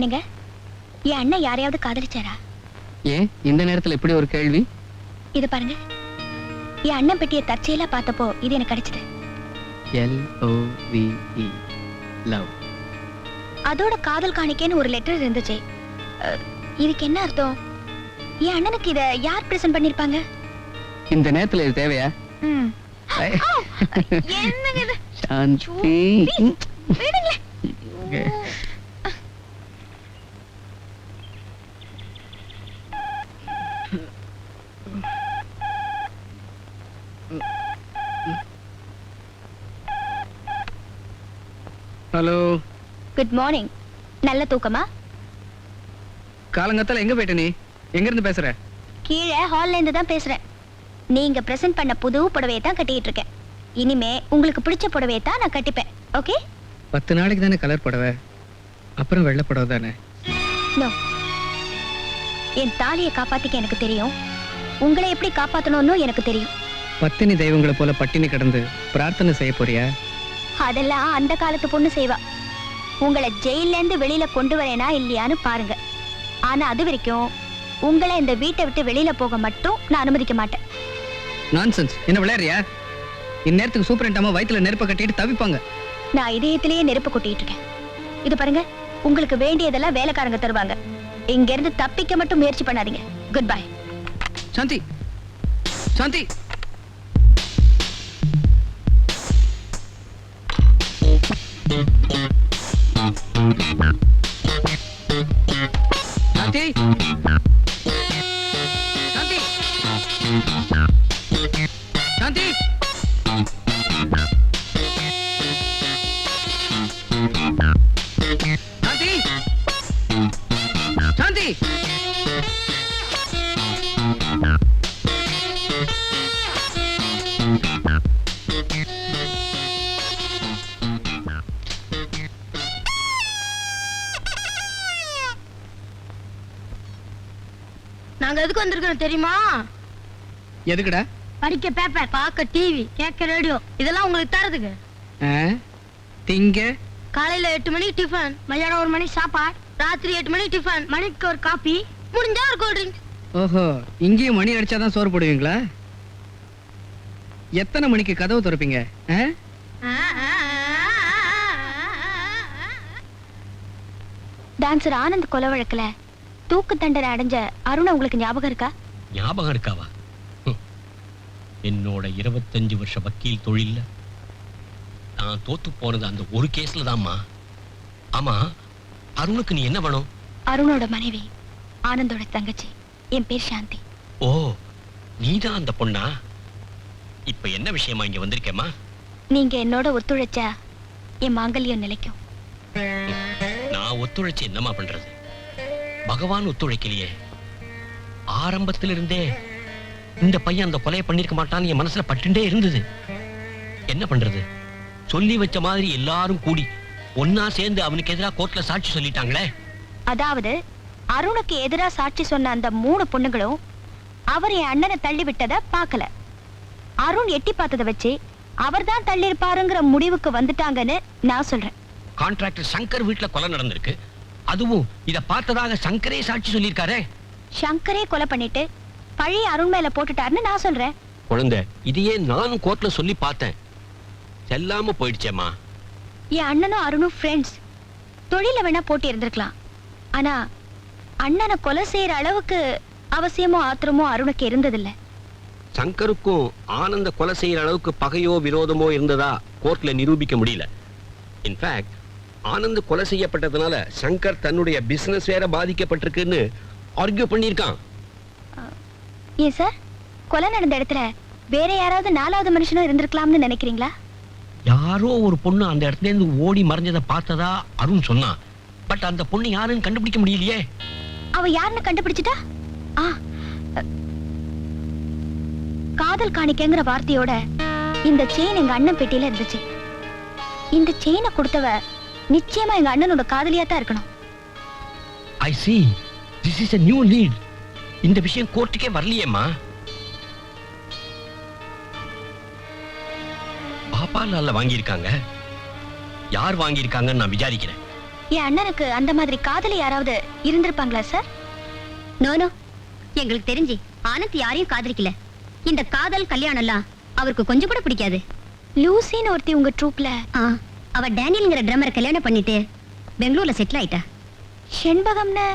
என்னங்க, என் அண்ணன் யாரையாவது காதலிச்சாரா? ஏன் இந்த நேரத்துல இப்படி ஒரு கேள்வி? இது பாருங்க, என் அண்ணன் பெட்டியை தற்செயலா பார்த்தப்போ இது எனக்கு கிடைச்சது. LOVE love. அதோட காதல் காணிக்கைன்னு ஒரு லெட்டர் இருந்துச்சு. இதுக்கு என்ன அர்த்தம்? என் அண்ணனுக்கு இத யார் பிரசன்ட் பண்ணிருப்பாங்க? இந்த நேரத்துல இது தேவையா? என்னங்க இது? சாந்தி. விடுங்களே. ஹலோ. Good morning. நல்ல தூக்கமா? காலங்கத்தால எங்க போயிட்ட நீ? எங்க இருந்து பேசுற? கீழே ஹால்ல இருந்து தான் பேசுறேன். நீங்க பிரசன்ட் பண்ண புது புடவையை தான் கட்டிட்டு இருக்கேன். இனிமே உங்களுக்கு பிடிச்ச புடவையை தான் நான் கட்டிப்பேன். ஓகே? 10 நாளைக்கு தானே கலர் புடவை, அப்புறம் வெள்ளை புடவை தானே? நோ. என் தாலியை காப்பாத்திக்க எனக்கு தெரியும். உங்களை எப்படி காப்பாத்தணும்னு எனக்கு தெரியும். பத்தினி தெய்வங்களை போல பட்டினி கிடந்து பிரார்த்தனை செய்ய போறியா? அதெல்லாம் அந்த காலத்து பொண்ணு செய்வா. உங்களை ஜெயில இருந்து வெளியில கொண்டு வரேனா இல்லையான்னு பாருங்க. ஆனா அது வரைக்கும் உங்களை இந்த வீட்டை விட்டு வெளியில போக மட்டும் நான் அனுமதிக்க மாட்டேன். நான்சென்ஸ். என்ன விளையாடுறியா? இந்நேரத்துக்கு சூப்பரண்டாம வயித்துல நெருப்ப கட்டிட்டு தவிப்பாங்க. நான் இதயத்திலேயே நெருப்பு கொட்டிட்டு இருக்கேன். இது பாருங்க, உங்களுக்கு வேண்டியதெல்லாம் வேலைக்காரங்க தருவாங்க. இங்க இருந்து தப்பிக்க மட்டும் முயற்சி பண்ணாதீங்க. Good bye. சாந்தி. சாந்தி. சாந்தி. சாந்தி. சாந்தி. சாந்தி. சாந்தி. நாங்க எதுக்கு வந்திருக்கோம் தெரியுமா? எதுக்குடா? படிக்க பேப்பர், பார்க்க டிவி, கேட்க ரேடியோ, இதெல்லாம் உங்களுக்கு தரதுக்கு. திங்க காலையில 8 மணிக்கு டிஃபன், மதியானம் 1 மணிக்கு சாப்பாடு, ராத்திரி 8 மணிக்கு டிஃபன், மணிக்கு ஒரு காபி, முடிஞ்சா ஒரு கூல் ட்ரிங்க். ஓஹோ, இங்கேயும் மணி அடிச்சாதான் சோறு போடுவீங்களா? எத்தனை மணிக்கு கதவு திறப்பீங்க? டான்சர் ஆனந்த் கொலை வழக்குல தூக்கு தண்டனை அடைஞ்ச அருண் உங்களுக்கு ஞாபகம் இருக்கா? ஞாபகம் இருக்காவா? என்னோட 25 வருஷ வக்கீல் தொழில்ல நான் தோத்து போனது அந்த ஒரு கேஸ்ல தான்மா. ஆமா, அருணுக்கு நீ என்ன வேணும்? அருணோட மனைவி, ஆனந்தோட தங்கச்சி. என் பேர் சாந்தி. ஓ, நீதான் அந்த பொண்ணா? இப்ப என்ன விஷயமா இங்க வந்திருக்கேம்மா? நீங்க என்னோட ஒத்துழைச்சா என் மாங்கல்யம் நிலைக்கும். நான் ஒத்துழைச்சு என்னமா பண்றது? பகவான் ஒத்துழைக்கலையே. ஆரம்பத்திலிருந்தே இந்த பையன் அந்த கொலையை பண்ணிருக்க மாட்டான்னு என் மனசுல பட்டுண்டே இருந்தது. என்ன பண்றது? சொல்லி வச்ச மாதிரி எல்லாரும் கூடி ஒன்னா சேர்ந்து அவனுக்கு எதிராக கோர்ட்ல சாட்சி சொல்லிட்டாங்களே. அதாவது அருணுக்கு எதிரா சாட்சி சொன்ன அந்த 3 பொண்ணுங்களும் அவர் என் அண்ணனை தள்ளி விட்டத பாக்கல. அருண் எட்டி பார்த்ததை வச்சு அவர்தான் தள்ளி இருப்பாருங்கிற முடிவுக்கு வந்துட்டாங்கன்னு நான் சொல்றேன். கான்ட்ராக்டர் சங்கர் வீட்டுல கொலை நடந்திருக்கு. அதுவும் இத பார்த்ததாக சங்கரே சாட்சி சொல்லியிருக்காரே. சங்கரே கொலை பண்ணிட்டு பழைய அருண் மேல போட்டுட்டாருன்னு நான் சொல்றேன். குழந்தை, இதையே நானும் கோர்ட்ல சொல்லி பார்த்தேன். செல்லாம போயிடுச்சேம்மா. என் அண்ணனும் அருணும் ஃப்ரெண்ட்ஸ். தொழில வேணா போட்டி இருந்திருக்கலாம். ஆனா அண்ணனை கொலை செய்யற அளவுக்கு அவசியமோ ஆத்திரமோ அருணுக்கு இருந்ததில்ல. சங்கருக்கும் ஆனந்த கொலை செய்யற அளவுக்கு பகையோ விரோதமோ இருந்ததா கோர்ட்ல நிரூபிக்க முடியல. இன்ஃபேக்ட் ஆனந்த் கொலை செய்யப்பட்டதுனால சங்கர் தன்னுடைய பிசினஸ் வேற பாதிக்கப்பட்டிருக்குன்னு ஆர்கியூ பண்ணியிருக்கான். ஏன் சார், கொலை நடந்த இடத்துல வேற யாராவது 4வது மனுஷனும் இருந்திருக்கலாம்னு நினைக்கிறீங்களா? யாரோ ஒரு பொண்ணு அந்த இடத்துல இருந்து ஓடி மறைஞ்சதை பார்த்ததா அருண் சொன்னான். பட் அந்த பொண்ணு யாருன்னு கண்டுபிடிக்க முடியலையே. அவ யாருன்னு கண்டுபிடிச்சிட்டா? காதல் காணிக்கைங்கிற வார்த்தையோட இந்த செயின் எங்க அண்ணன் பெட்டியில இருந்துச்சு. இந்த செயினை கொடுத்தவ நிச்சயமா எங்க அண்ணனோட காதலியா தான் இருக்கணும். I see. This is a new lead. இந்த விஷயம் கோர்ட்டுக்கே வரலையேம்மா. பாப்பாலால வாங்கியிருக்காங்க. யார் வாங்கியிருக்காங்கன்னு நான் விசாரிக்கிறேன். என் அண்ணனுக்கு அந்த மாதிரி காதலி யாராவது இருந்திருப்பாங்களா சார்? நோ எங்களுக்கு தெரிஞ்சு ஆனந்த் யாரையும் காதலிக்கல. இந்த காதல் கல்யாணம்லாம் அவருக்கு கொஞ்சம் கூட பிடிக்காது. லூசின்னு ஒருத்தி உங்க ட்ரூப்ல. அவ டேனியல்ங்கிற ட்ரம்மரை கல்யாணம் பண்ணிட்டு பெங்களூர்ல செட்டில் ஆயிட்டா. செண்பகம்னு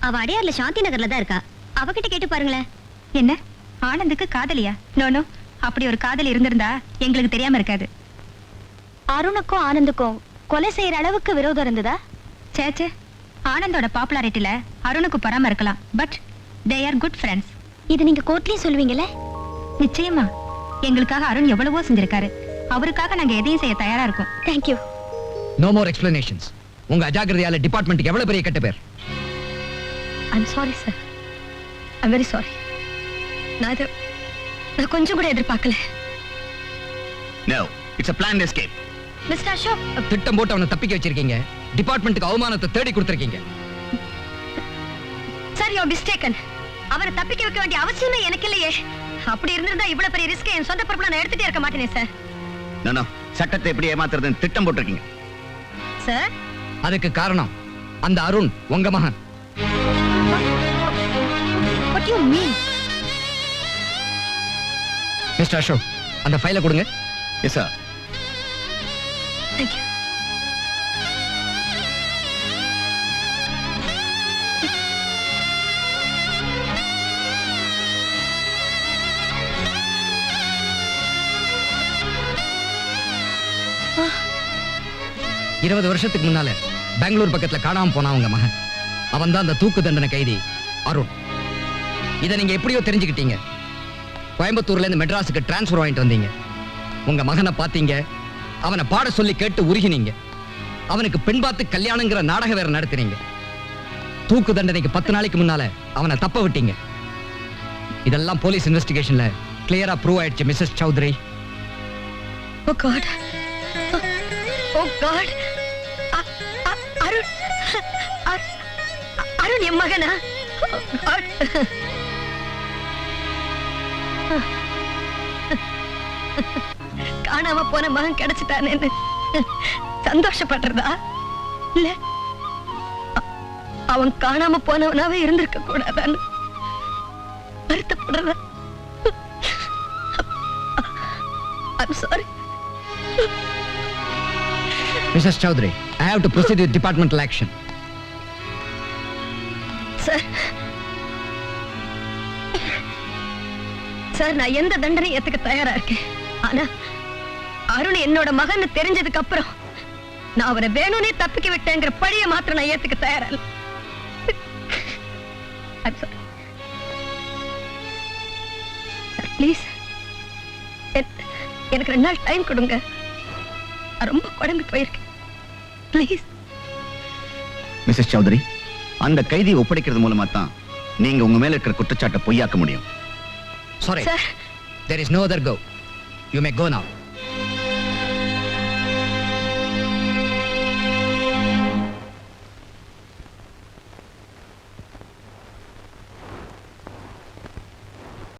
அவ அடையார்ல சாந்தி நகர்ல தான் இருக்கா. அவகிட்ட கேட்டு பாருங்களேன். என்ன ஆனந்துக்கு காதலியா? நோ அப்படி ஒரு காதல் இருந்திருந்தா எங்களுக்கு தெரியாம இருக்காது. அருணுக்கும் ஆனந்துக்கும் கொலை செய்யற அளவுக்கு விரோதம் இருந்ததா? சேச்சே, ஆனந்தோட பாப்புலாரிட்டில அருணுக்கு பொறாம இருக்கலாம், but they are good friends. இது நீங்க கோர்ட்லயும் சொல்லுவீங்களே? நிச்சயமா. எங்களுக்காக அருண் எவ்வளவோ செஞ்சிருக்காரு. அவருக்காக நாங்க எதையும் செய்ய தயாரா இருக்கோம். தேங்க்யூ. No more explanations. உங்க அஜாக்கிரதையால டிபார்ட்மெண்ட்டுக்கு எவ்வளவு பெரிய கெட்ட பேர். I'm sorry sir, I'm very sorry. நான் கொஞ்சம் கூட எதிர்பார்க்கல. No, it's a planned escape. Mister Ashok, திட்டம் போட்டு அவனை தப்பிக்க வச்சிருக்கீங்க. டிபார்ட்மெண்ட்டுக்கு அவமானத்தை தேடி கொடுத்திருக்கீங்க. Sir you are mistaken. அவரை தப்பிக்க வைக்க வேண்டிய அவசியமே எனக்கு இல்லையே. அப்படி இருந்திருந்தா இவ்வளவு பெரிய ரிஸ்க் என் சொந்த பொறுப்புல நான் எடுத்துட்டே இருக்க மாட்டேனே சார். No, சட்டத்தை எப்படி ஏமாத்துறதுன்னு திட்டம் போட்டிருக்கீங்க. சார், அதுக்கு காரணம் அந்த அருண் உங்க மகன். what you mean? Mister Ashok, அந்த ஃபைலை கொடுங்க. Yes, sir. Thank you. இருபது வருஷத்துக்கு முன்னால பெங்களூர் பக்கத்துல காணாம போனா உங்க மகன். அவன் தான் அந்த தூக்கு தண்டனை கைதி அருண். இதை நீங்க எப்படியோ தெரிஞ்சுக்கிட்டீங்க. கோயம்புத்தூர்ல இருந்து மெட்ராஸுக்கு டிரான்ஸ்பர் வாங்கிட்டு வந்தீங்க. உங்க மகனை பாத்தீங்க, அவனை பாட சொல்லி கேட்டு உருகினீங்க. அவனுக்கு பெண் பார்த்து கல்யாணங்கிற நாடகம் வேற நடத்தினீங்க. தூக்கு தண்டனைக்கு 10 நாளைக்கு முன்னால அவனை தப்ப விட்டீங்க. இதெல்லாம் போலீஸ் இன்வெஸ்டிகேஷன்ல கிளியரா ப்ரூவ் ஆயிடுச்சு Mrs Chowdhury. Oh God. Oh God. Arun, Arun என் மகனா? Oh God. காணாம போன மகன் கிடைச்சிட்டானேன்னு சந்தோஷப்படுறதா இல்ல அவன் காணாம போனவனாவே இருந்திருக்க கூடாதான்னு வருத்தப்படுறதா? I'm sorry. Mrs. Chaudhary, I have to proceed with departmental action. Sir, நான் எந்த தண்டனை ஏத்துக்க தயாரா இருக்கேன். ஆனா அருண் என்னோட மகன் தெரிஞ்சதுக்கு அப்புறம் நான் அவரை வேணும்னே தப்பிக்க விட்டேங்கிற பழிய மாத்திரம் நான் ஏத்துக்க தயாரா இல்ல. ப்ளீஸ் எனக்கு 2 நாள் டைம் கொடுங்க. நான் ரொம்ப குழம்பி போயிருக்கேன். ப்ளீஸ். மிஸ்ஸஸ் சௌத்ரி, அந்த கைதியை ஒப்படைக்கிறது மூலமா தான் நீங்க உங்க மேல இருக்கிற குற்றச்சாட்டை பொய்யாக்க முடியும். Sorry. Sir. There is no other go. You may go now.